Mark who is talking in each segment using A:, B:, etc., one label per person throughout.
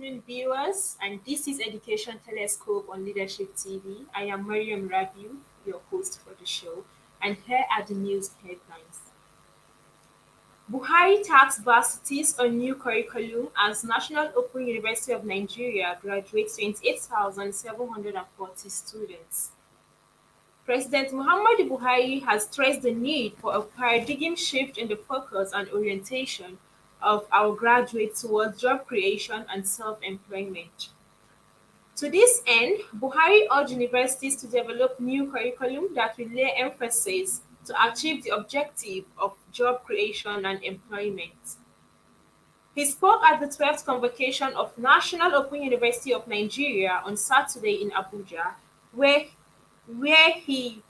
A: evening, viewers, and this is Education Telescope on Leadership TV. I am Mariam Rabiu, your host for the show, and here are the news headlines. Buhari tax Varsities on new curriculum as National Open University of Nigeria graduates 28,740 students. President Muhammadu Buhari has stressed the need for a paradigm shift in the focus and orientation of our graduates towards job creation and self-employment. To this end, Buhari urged universities to develop new curriculum that will lay emphasis to achieve the objective of job creation and employment. He spoke at the 12th convocation of National Open University of Nigeria on Saturday in Abuja, where where he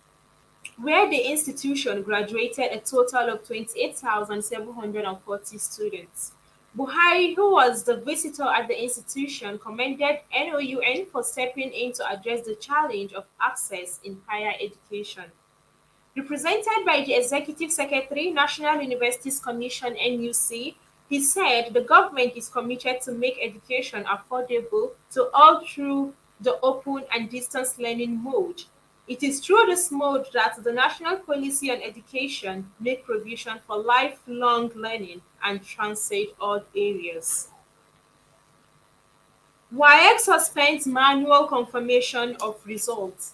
A: where the institution graduated a total of 28,740 students. Buhari, who was the visitor at the institution, commended NOUN for stepping in to address the challenge of access in higher education. Represented by the Executive Secretary, National Universities Commission (NUC), he said the government is committed to make education affordable to all through the open and distance learning mode. It is through this mode that the national policy on education make provision for lifelong learning and transcend all areas. WAEC suspends manual confirmation of results.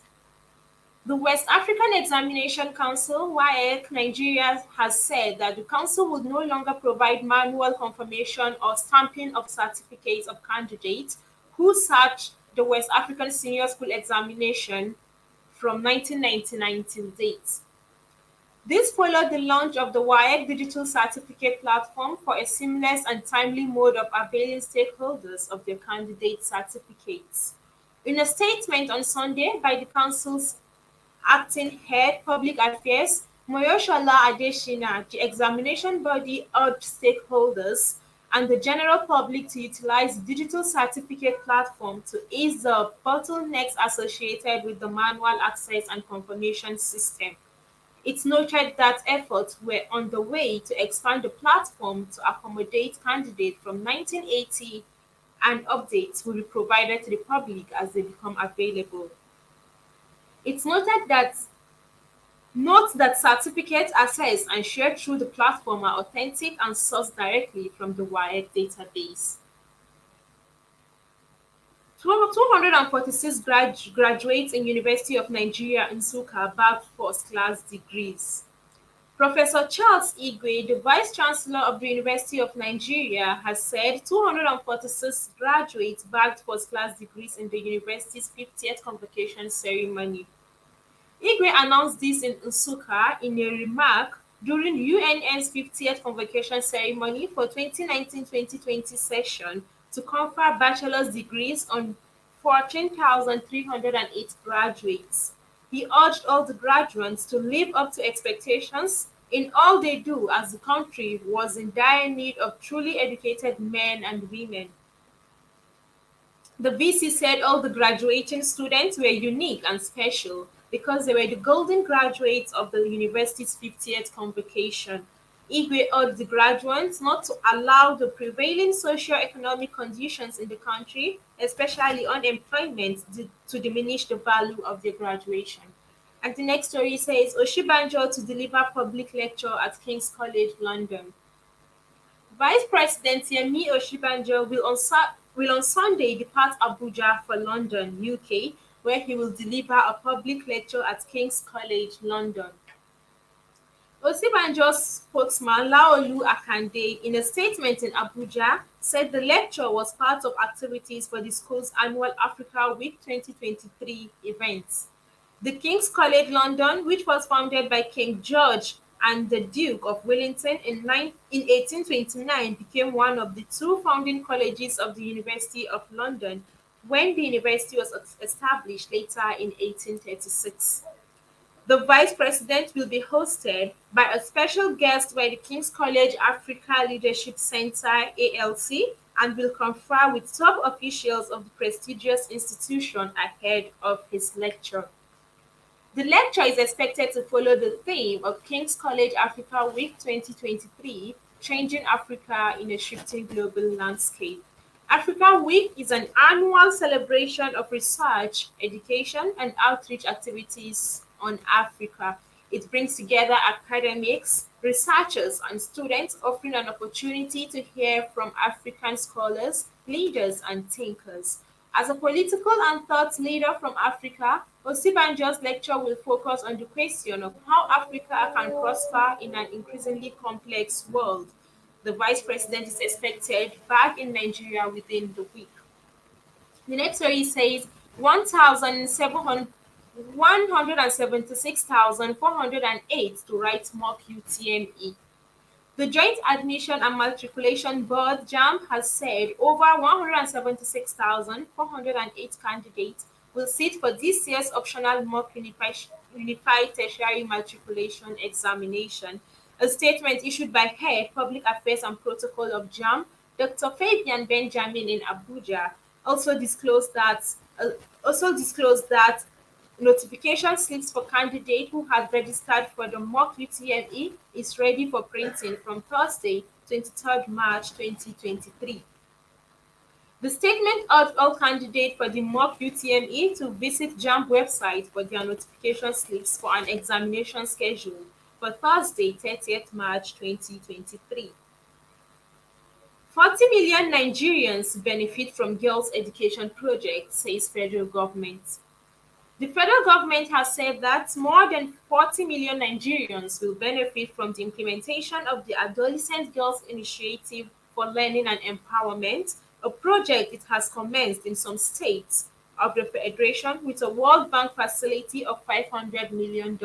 A: The West African Examination Council (WAEC) Nigeria has said that the council would no longer provide manual confirmation or stamping of certificates of candidates who sat the West African Senior School Examination from 1999 till date. This followed the launch of the WAEC digital certificate platform for a seamless and timely mode of availing stakeholders of their candidate certificates. In a statement on Sunday by the council's acting head public affairs, Moyoshola Adeshina, the examination body urged stakeholders and the general public to utilize the digital certificate platform to ease the bottlenecks associated with the manual access and confirmation system. It noted that efforts were underway to expand the platform to accommodate candidates from 1980 and updates will be provided to the public as they become available. It's note that certificates accessed and shared through the platform are authentic and sourced directly from the WAEC database. 246 graduates in University of Nigeria in Nsukka bagged first-class degrees. Professor Charles Igwe, the Vice Chancellor of the University of Nigeria, has said 246 graduates bagged first-class degrees in the university's 50th convocation ceremony. Igwe announced this in Nsukka in a remark during UNN's 50th convocation ceremony for 2019-2020 session to confer bachelor's degrees on 14,308 graduates. He urged all the graduates to live up to expectations in all they do as the country was in dire need of truly educated men and women. The VC said all the graduating students were unique and special because they were the golden graduates of the university's 50th convocation. Igwe urged the graduates not to allow the prevailing socio-economic conditions in the country, especially unemployment, to diminish the value of their graduation. And the next story says Oshibanjo to deliver public lecture at King's College London. Vice President Yemi Oshibanjo will on Sunday depart Abuja for London, UK, where he will deliver a public lecture at King's College London. Osibanjo's spokesman Laolu Akande, in a statement in Abuja, said the lecture was part of activities for the school's annual Africa Week 2023 events. The King's College London, which was founded by King George and the Duke of Wellington in 1829, became one of the two founding colleges of the University of London when the university was established later in 1836. The Vice President will be hosted by a special guest by the King's College Africa Leadership Centre (ALC) and will confer with top officials of the prestigious institution ahead of his lecture. The lecture is expected to follow the theme of King's College Africa Week 2023, Changing Africa in a Shifting Global Landscape. Africa Week is an annual celebration of research, education, and outreach activities on Africa. It brings together academics, researchers, and students, offering an opportunity to hear from African scholars, leaders, and thinkers. As a political and thought leader from Africa, Osibanjo's lecture will focus on the question of how Africa can prosper in an increasingly complex world. The vice president is expected back in Nigeria within the week. The next story says 176,408 to write mock UTME. The Joint Admission and Matriculation Board (JAMB) has said over 176,408 candidates will sit for this year's optional mock unified tertiary matriculation examination. A statement issued by Head Public Affairs and Protocol of JAMB, Dr. Fabian Benjamin in Abuja, also disclosed that uh, notification slips for candidates who had registered for the mock UTME is ready for printing from Thursday, 23rd March 2023. The statement urged all candidates for the mock UTME to visit JAMB website for their notification slips for an examination schedule for Thursday, 30th March 2023. 40 million Nigerians benefit from girls' education project, says federal government. The federal government has said that more than 40 million Nigerians will benefit from the implementation of the Adolescent Girls Initiative for Learning and Empowerment, a project it has commenced in some states of the federation with a World Bank facility of $500 million.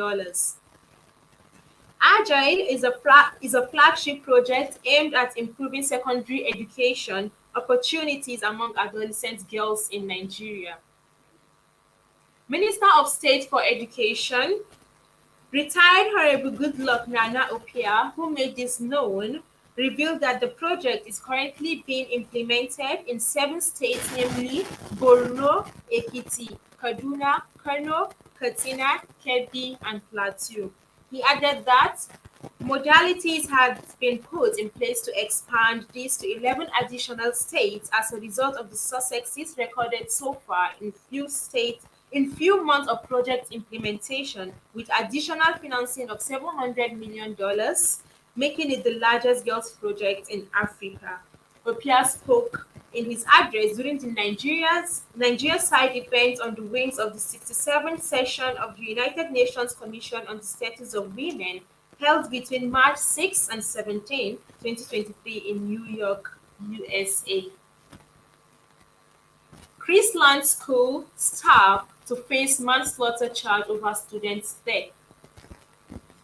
A: Agile is a flagship project aimed at improving secondary education opportunities among adolescent girls in Nigeria. Minister of State for Education, retired Honorable Goodluck Nana Opiah, who made this known, revealed that the project is currently being implemented in 7 states, namely Borno, Ekiti, Kaduna, Kano, Katsina, Kebbi, and Plateau. He added that modalities had been put in place to expand this to 11 additional states as a result of the successes recorded so far in few months of project implementation, with additional financing of $700 million, making it the largest girls project in Africa. Opiah spoke in his address during the Nigeria side event on the wings of the 67th session of the United Nations Commission on the Status of Women, held between March 6 and 17, 2023 in New York, USA. Chrisland School staff to face manslaughter charge over student's death.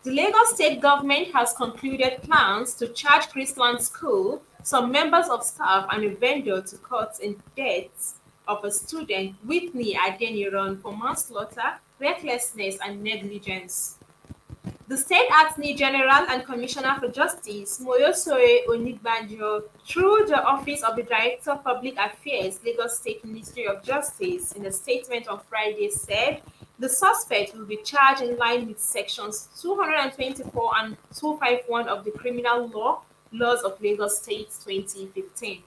A: The Lagos State government has concluded plans to charge Chrisland School, some members of staff, and a vendor to court in deaths of a student, Whitney Adeniran, for manslaughter, recklessness, and negligence. The State Attorney General and Commissioner for Justice, Moyosore Onigbanjo, through the Office of the Director of Public Affairs, Lagos State Ministry of Justice, in a statement on Friday said the suspect will be charged in line with sections 224 and 251 of the Criminal Laws of Lagos State 2015.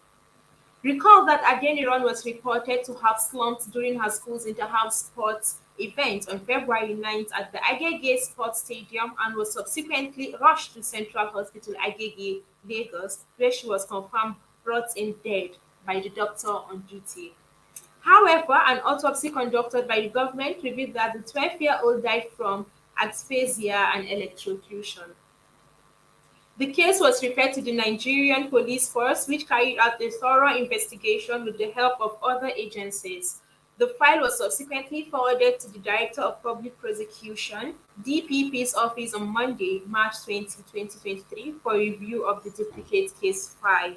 A: Recall that Adeniran was reported to have slumped during her school's inter-house sports event on February 9th at the Agege Sports Stadium and was subsequently rushed to Central Hospital Agege, Lagos, where she was confirmed brought in dead by the doctor on duty. However, an autopsy conducted by the government revealed that the 12-year-old died from asphyxia and electrocution. The case was referred to the Nigerian Police Force, which carried out a thorough investigation with the help of other agencies. The file was subsequently forwarded to the Director of Public Prosecution (DPP's) office on Monday, March 20, 2023, for review of the duplicate case file.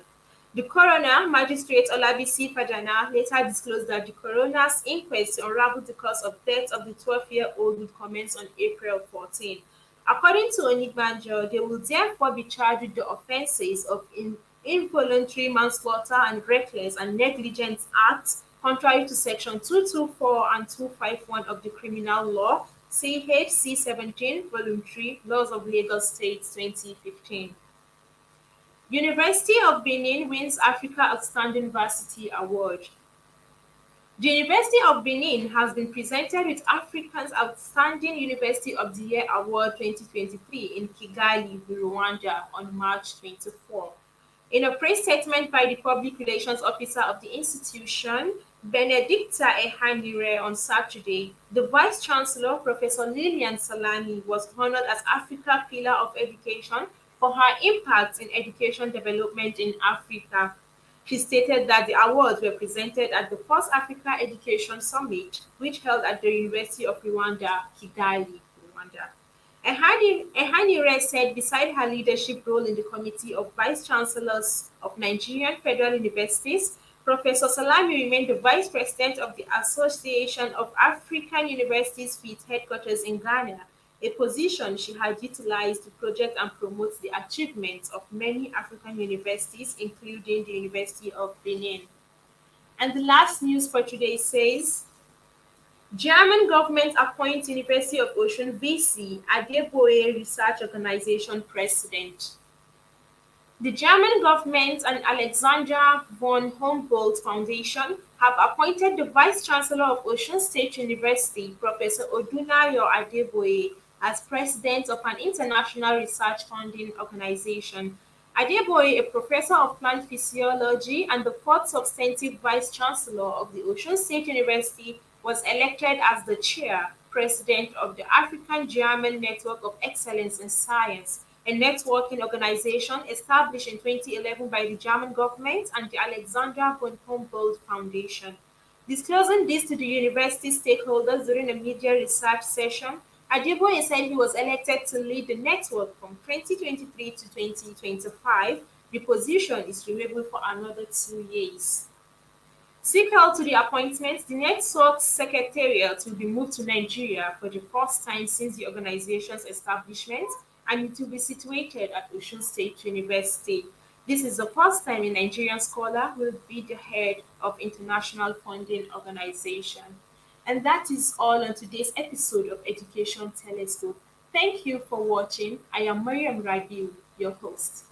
A: The coroner, Magistrate Olabisi Fadana, later disclosed that the coroner's inquest to unravel the cause of death of the 12-year-old would commence on April 14. According to Onigbanjo, they will therefore be charged with the offences of involuntary manslaughter and reckless and negligent acts contrary to Section 224 and 251 of the Criminal Law, CHC 17, Volume 3, Laws of Lagos State 2015. University of Benin wins Africa Outstanding Varsity Award. The University of Benin has been presented with Africa's Outstanding University of the Year Award 2023 in Kigali, Rwanda on March 24. In a press statement by the Public Relations Officer of the institution, Benedicta Ehanire, on Saturday, the Vice-Chancellor, Professor Lilian Salami, was honored as Africa Pillar of Education for her impact in education development in Africa. She stated that the awards were presented at the first Africa Education Summit, which held at the University of Rwanda, Kigali, Rwanda. Ehanire said beside her leadership role in the Committee of Vice-Chancellors of Nigerian Federal Universities, Professor Salami remained the Vice President of the Association of African Universities with headquarters in Ghana, a position she had utilized to project and promote the achievements of many African universities, including the University of Benin. And the last news for today says German government appoints University of Ocean VC Adeboye Research Organization president. The German government and Alexander von Humboldt Foundation have appointed the Vice-Chancellor of Osun State University, Professor Odunayo Adeboye, as president of an international research funding organization. Adeboye, a professor of plant physiology and the fourth substantive vice-chancellor of the Osun State University, was elected as the chair, president of the African-German Network of Excellence in Science, a networking organization established in 2011 by the German government and the Alexander von Humboldt Foundation. Disclosing this to the university stakeholders during a media research session, Adeboye said he was elected to lead the network from 2023 to 2025. The position is renewable for another 2 years. Sequel to the appointment, the network's secretariat will be moved to Nigeria for the first time since the organization's establishment, and it will be situated at Osun State University. This is the first time a Nigerian scholar will be the head of international funding organization. And that is all on today's episode of Education Telescope. Thank you for watching. I am Mariam Rabiu, your host.